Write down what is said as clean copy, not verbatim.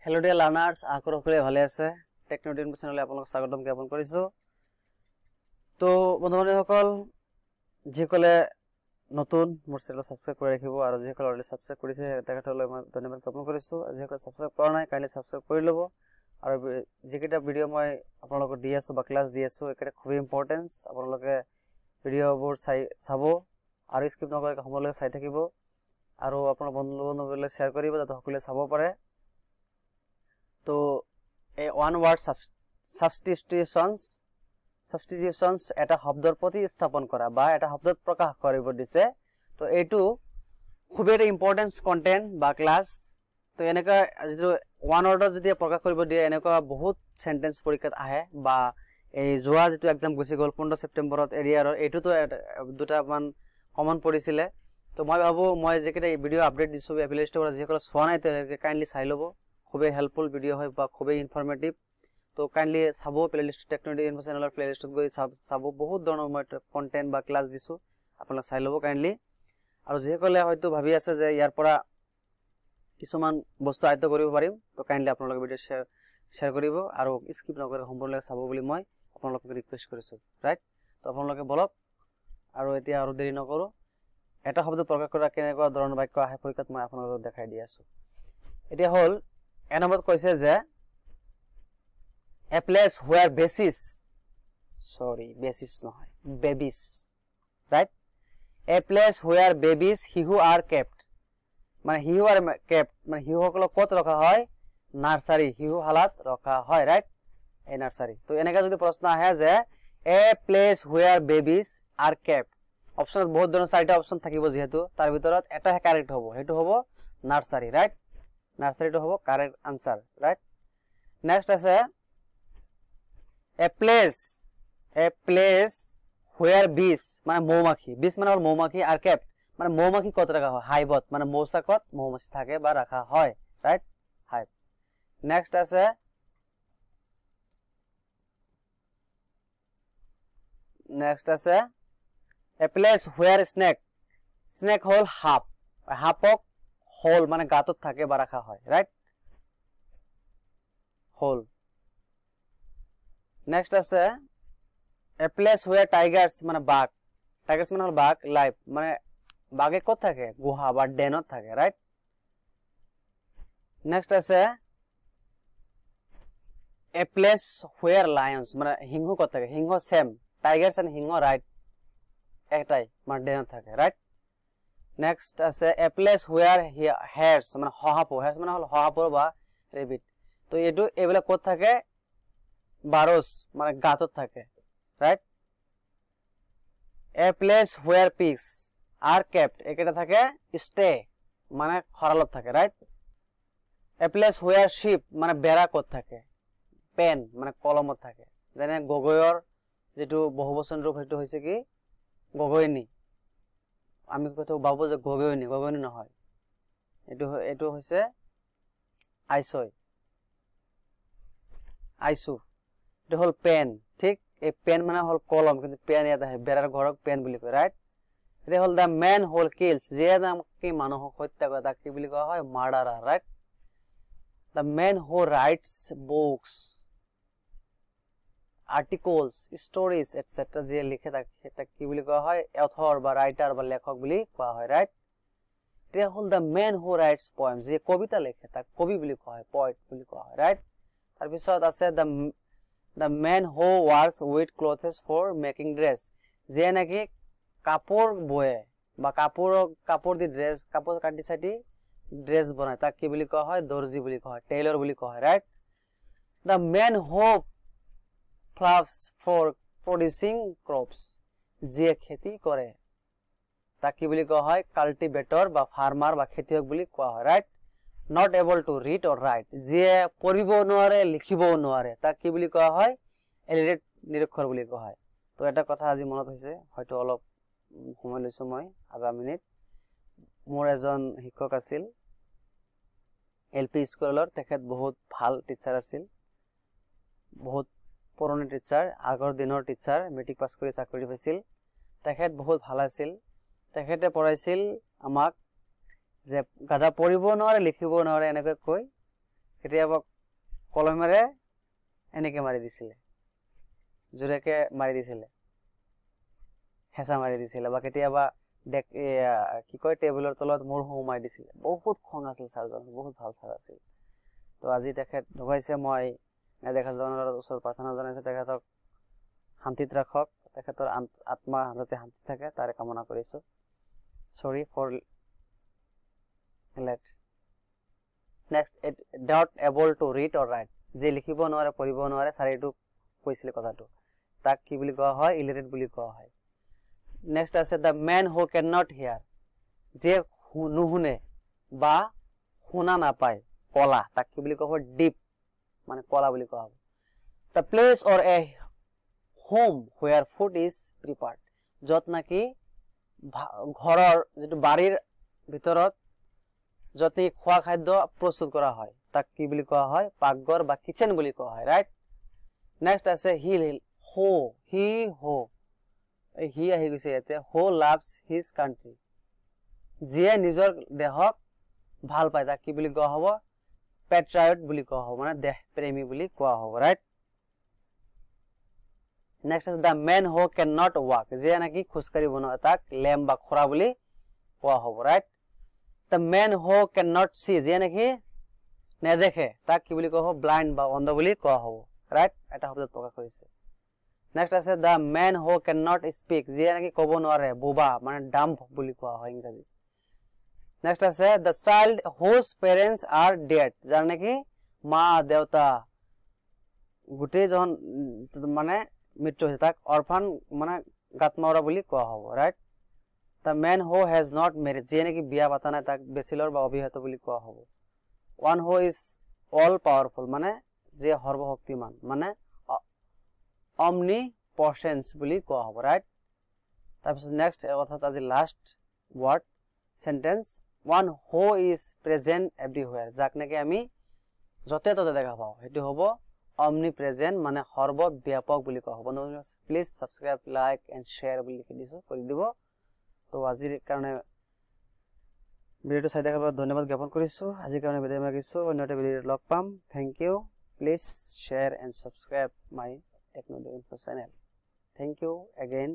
Hello dear learners, আশা কৰি ভালে আছে টেকনোডিন চ্যানেলে আপোনাক স্বাগতম জ্ঞাপন কৰিছো তো বন্ধুসকল যিকলে নতুন মোৰ চেনেল সাবস্ক্ৰাইব কৰি ৰাখিব আৰু যিকলে অলৰেডি সাবস্ক্ৰাইব কৰিছে তেখেতলৈ মই ধন্যবাদ জ্ঞাপন কৰিছো যিকলে সাবস্ক্ৰাইব কৰা নাই কাইলে সাবস্ক্ৰাইব কৰি ল'ব আৰু যিকেইটা ভিডিও মই আপোনালোকক দি আছো বা ক্লাস দি আছো এটা খুব ইম্পৰ্টেন্স আপোনালোকে ভিডিওবোৰ চাব আৰু স্কিপ নকৰাকৈ সময়লৈ চাই থাকিব আৰু আপোনাৰ বন্ধুসকললৈ শেয়াৰ কৰিব যাতে সকলোৱে চাব পাৰে तो ए वन वर्ड substitutions এটা শব্দৰ প্ৰতিস্থাপন কৰা বা এটা শব্দত প্ৰকাশ কৰিব দিছে তো এইটো খুব এটা ইম্পৰ্টেন্স কন্টেন্ট বা ক্লাস তো এনেকা যেটো ওয়ান ওয়াৰ্ডত যদি প্ৰকাশ কৰিব দিয়ে এনেকা বহুত সেন্টেন্স পৰীক্ষাত আহে বা এই জোৱা যেটো এক্সাম গৈছে গল 15 সেপ্টেম্বৰত এৰিয়াৰৰ এইটো তো দুটা মান কমন পৰিছিলে তো মই ভাবো মই যেকেটা ভিডিও আপডেট দিছো প্লে ষ্টৰৰ যিসকল চোৱা নাই তেওঁলোকে কাইন্ডলি চাই ল'ব খুবই হেল্পফুল ভিডিও হয় বা খুবই ইনফরমেটিভ তো কাইন্ডলি চাবো প্লেলিস্ট টেকনোলজি ইনফো চ্যানেলৰ প্লেলিস্টত গৈ চাবো বহুত ধৰণৰ মই কন্টেন্ট বা ক্লাস দিছো আপোনাক চাই ল'ব কাইন্ডলি আৰু যেসকলে হয়তো ভাবি আছে যে ইয়াৰ পৰা কিছুমান বস্তু আয়ত্ত কৰিব পাৰিম তো কাইন্ডলি আপোনালোকে ভিডিও শেয়াৰ কৰিব আৰু স্কিপ নকৰি সম্পূৰ্ণকৈ চাব বুলি মই আপোনালোকক ৰিকুৱেষ্ট কৰিছো ৰাইট তো আপোনালোকে বলক আৰু এতিয়া আৰু দেৰি নকৰো এটা শব্দ প্ৰকাশ কৰা কেনেকুৱা ধৰণৰ বাক্য আহে পৰীক্ষাত মই আপোনালোকক দেখাই দি আছো এতিয়া হল এনামত কৈছে যে a place where babies নহয় babies right a place where babies শিশু are kept মানে শিশু are kept মানে শিশুসকলক কত ৰখা হয় নাৰ্সাৰী শিশু হালাত ৰখা হয় right এই নাৰ্সাৰী তো এনেকা যদি প্ৰশ্ন আহে যে a place where babies are kept option বহুত ধৰণৰ চাৰিটা অপচন থাকিব যেহেতু তাৰ ভিতৰত এটা কাৰেক্ট হ'ব হেতু হ'ব নাৰ্সাৰী right নার্সারি তো হবো কারেক্ট आंसर राइट नेक्स्ट আছে a place where bees মানে মৌমাখি bees মানে হল মৌমাখি আর kept মানে মৌমাখি কত রাখা হয় হাইবত মানে মৌচাকত মৌমাছি থাকে বা রাখা হয় রাইট হাইব নেক্সট আছে a place where snake হল হাপক হোল মানে গাতত থাকে বা রাখা হয় রাইট হোল নেক্সট আছে a place where tigers মানে বাঘ tigers মানে হল বাঘ লাইভ মানে বাঘে কত থাকে গুহা বা ডেনত থাকে রাইট নেক্সট আছে a place where lions মানে সিংহ কত থাকে সিংহ সেম tigers and সিংহ রাইট একটাই মানে ডেনত থাকে রাইট Next আছে a place where hares মানে হহাপো hares মানে হল হহাপো বা রেবিট তো এটো এবেলা কত থাকে বারস মানে গাতত থাকে right a place where pigs are kept এটা থাকে stay মানে খরালত থাকে right a place where sheep মানে বেড়া কত থাকে পেন মানে কলমত থাকে যেনে গগৈৰ যেটো বহুবচন ৰূপ হেতু হৈছে কি গগৈনী আমি কত বাবু যে গগৈনী নহয় এটো হৈছে আইসু এটো হল পেন ঠিক এই পেন মানে হল কলম কিন্তু পেন ইয়াত আহে বেৰাৰ ঘৰক পেন বুলি কয় ৰাইট এটা হল দা ম্যান হল কিলস যে নাম কি মানুহক হত্যা কৰে তাক কি বুলি কোৱা হয় মাৰ্ডাৰাৰ right the man who writes books articles stories etc যে লিখে তাক কি বুলি কোৱা হয় অথৰ বা ৰাইটাৰ বা লেখক বুলি কোৱা হয় ৰাইট তে হল দা ম্যান হু ৰাইটস poems যে কবিতা লেখে তাক কবি বুলি কোৱা হয় poet বুলি কোৱা হয় ৰাইট তাৰ পিছত আছে দা man who works with clothes for making dress যে নাকি কাপোৰ বয়ে বা কাপোৰ দি ড্ৰেছ কাপোৰ কাটি ছাটি ড্ৰেছ বনায় তাক কি বুলি কোৱা হয় দৰ্জি বুলি কোৱা হয় টেইলৰ বুলি কোৱা হয় right the man who plows for producing crops যে খেতি কৰে তাক কি বুলি কোৱা হয় কাল্টিভেটৰ বা ফাৰ্মাৰ বা খেতিয়ক বুলি কোৱা হয় right not able to read or write যে পঢ়িব নোৱাৰে লিখিব নোৱাৰে তাক কি বুলি কোৱা হয় illiterate নিৰক্ষৰ বুলি কোৱা হয় তো এটা কথা আজি মনত হৈছে হয়তো অলপ সময় লৈছো মই আধা মিনিট মোৰ এজন শিক্ষক আছিল এলপি স্কুলৰ তেখেত বহুত ভাল টিচাৰ আছিল বহুত পুৰণি টিচাৰ আগৰ দিনৰ টিচাৰ মেট্ৰিক পাছ কৰি চাকৰি পাইছিল তেখেত বহুত ভাল আছিল তেখেতে পঢ়াইছিল আমাক যে গাধা পঢ়িব নোৱাৰে লিখিব নোৱাৰে এনেকৈ কৈ কেতিয়াবা কলমেৰে এনেকে মাৰি দিছিলে জোৰেকে মাৰি দিছিলে হেঁচা মাৰি দিছিলে বা কেতিয়াবা কি কয় টেবুলৰ তলত মোৰ মাৰি দিছিলে বহুত খং আছিল ছাৰজন বহুত ভাল ছাৰ আছিল তো আজি তেখেত ঢুকাইছে মই নেদেখা জনৰ ওচৰত প্ৰাৰ্থনা জনাইছো তেখেতক শান্তিত ৰাখক তেখেতৰ আত্মা যাতে শান্তি থাকে তাৰে কামনা কৰিছো sorry for let next it not able to read or write যে লিখিব নোৱাৰে পঢ়িব নোৱাৰে ছাৰ এইটো কৈছিলে কথাটো তাক কি বুলি কোৱা হয় ইলিটাৰেট বুলি কোৱা হয় next আছে the man who cannot hear যে নুশুনে বা শুনা নাপায় কলা তাক কি বুলি কোৱা হয় ডিপ মানে কলা বুলি কোৱা হয় the place or a home where food is prepared যত নাকি ঘৰৰ যেটো বাড়িৰ ভিতৰত যতি খোৱা খাদ্য প্ৰস্তুত কৰা হয় তাক কি বুলি কোৱা হয় পাকঘৰ বা কিচেন বুলি কোৱা হয় ৰাইট নেক্সট আছে হি আহি গৈছে ইয়াতে হো লাভস হিজ কান্ট্ৰি যিয়ে নিজৰ দেশক ভাল পায় তাক কি বুলি কোৱা হ'ব পেট্ৰায়ট বুলি কোৱা হ'ব মানে দেশ প্ৰেমী বুলি কোৱা হ'ব ৰাইট নেক্সট আছে the man who cannot walk যে নাকি খোজকাঢ়িব নোৱাৰে তাক লেম বা খৰা বুলি কোৱা হ'ব right the man who cannot see যে নাকি নেদেখে তাক কি বুলি কোৱা হ'ব ব্লাইণ্ড বা অন্ধ বুলি কোৱা হ'ব ৰাইট এটা শব্দত প্ৰকাশ কৰিছে নেক্সট আছে the man who cannot speak যে নাকি ক'ব নোৱাৰে বোবা মানে ডাম্ব বুলি কোৱা হয় ইংৰাজী নেক্সট আছে the child whose parents are dead যাৰ নাকি মা দেউতা গুটেই জন মানে মৃত্যু হৈছে তাক অৰফান মানে গাতমাউৰা বুলি কোৱা হ'ব right the man who has not married যে নাকি বিয়া পাতা নাই তাক বেচিলৰ বা অবিবাহিত বুলি কোৱা হ'ব one who is all powerful মানে যে সৰ্বশক্তিমান মানে omnipotence বুলি কোৱা হ'ব ৰাইট তাৰপিছত নেক্সট অৰ্থাৎ আজি last word sentence one who is present everywhere যাক নাকি আমি যতে ততে দেখা পাওঁ হেতু হ'ব omnipresent মানে সৰ্বব্যাপক বুলি কোৱা হ'ব please subscribe like and share বুলি লিখি দিছো কৰি দিব তো আজিৰ কাৰণে ভিডিওটো চাই দেখাৰ বাবে ধন্যবাদ জ্ঞাপন কৰিছো আজিৰ কাৰণে বিদায় মাগিছো অন্য এটা ভিডিঅ'ত লগ পাম thank you please share and subscribe my techno info channel thank you again